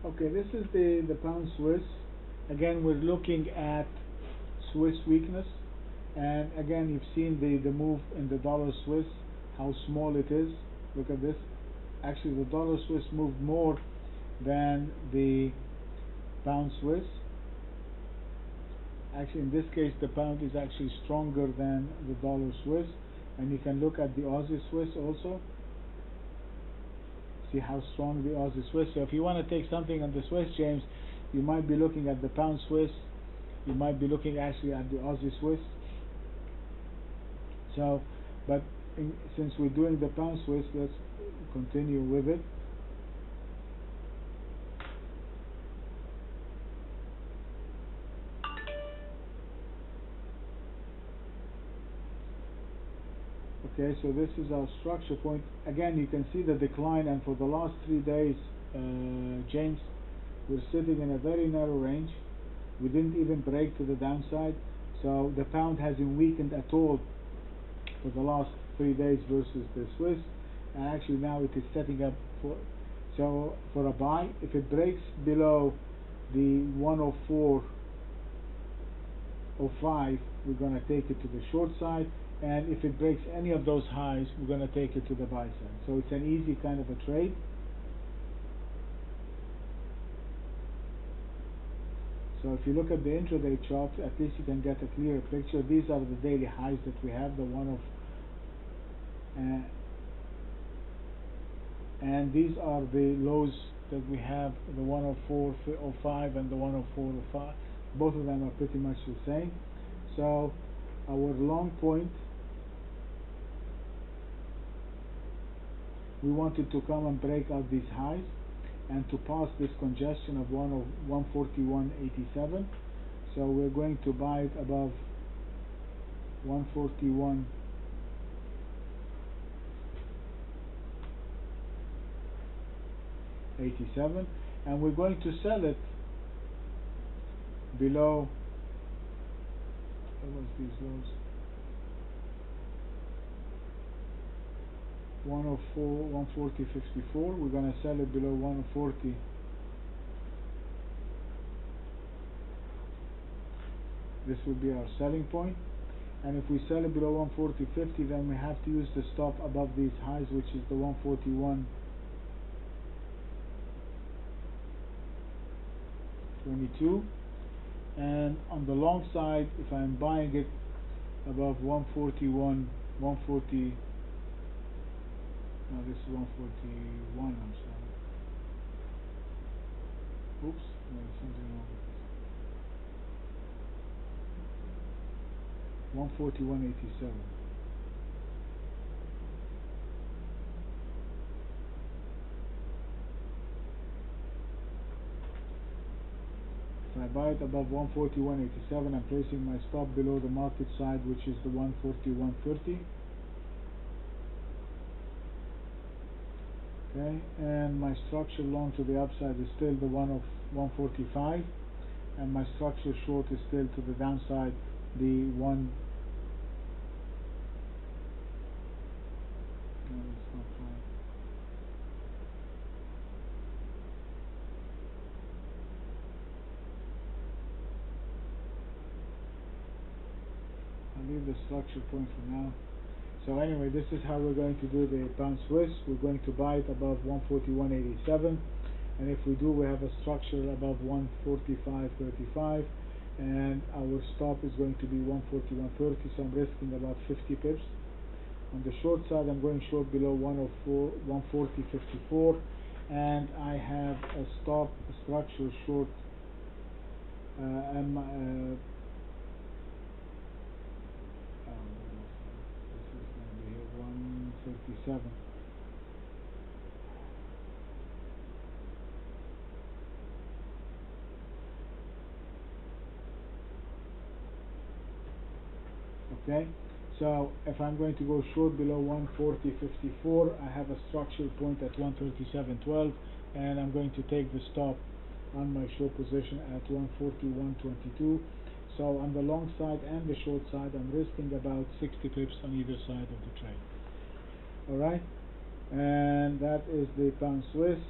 Okay, this is the pound Swiss. Again, we're looking at Swiss weakness, and again, you've seen the move in the dollar Swiss, how small it is. Look at this. Actually, the dollar Swiss moved more than the pound Swiss. Actually, in this case, the pound is actually stronger than the dollar Swiss, and you can look at the Aussie Swiss also. See how strong the Aussie Swiss. So if you want to take something on the Swiss, James, you might be looking at the pound Swiss. You might be looking actually at the Aussie Swiss. So, but since we're doing the pound Swiss, let's continue with it. Okay, so this is our structure point. Again, you can see the decline, and for the last 3 days, James, we're sitting in a very narrow range. We didn't even break to the downside, so the pound hasn't weakened at all for the last 3 days versus the Swiss, and actually now it is setting up for a buy. If it breaks below the 104.05, we're going to take it to the short side, and if it breaks any of those highs, we're going to take it to the buy side. So it's an easy kind of a trade. So if you look at the intraday chart, at least you can get a clearer picture. These are the daily highs that we have, the one of and these are the lows that we have, the 104.05 and the 104.05. Both of them are pretty much the same. So our long point, we wanted to come and break out these highs and to pass this congestion of 141.87. So we're going to buy it above 141.87, and we're going to sell it below, what was these lows, 140.54. We're going to sell it below 140. This will be our selling point, and if we sell it below 140.50, then we have to use the stop above these highs, which is the 141.22. And on the long side, if I'm buying it above 140, no, this is 141, I'm sorry. Oops, there's something wrong with this. 141.87. If I buy it above 141.87, I'm placing my stop below the market side, which is the 141.30. Okay, and my structure long to the upside is still the one of 145, and my structure short is still to the downside, the one. No, it's not right. I'll leave the structure point for now. So anyway, this is how we're going to do the pound Swiss. We're going to buy it above 141.87, and if we do, we have a structure above 145.35, and our stop is going to be 141.30, so I'm risking about 50 pips. On the short side, I'm going short below 140.54, and I have a stop, a structure short, this is going to be 137. Okay, so if I'm going to go short below 140.54, I have a structure point at 137.12, and I'm going to take the stop on my short position at 141.22. So on the long side and the short side, I'm risking about 60 pips on either side of the trade. Alright, and that is the pound Swiss.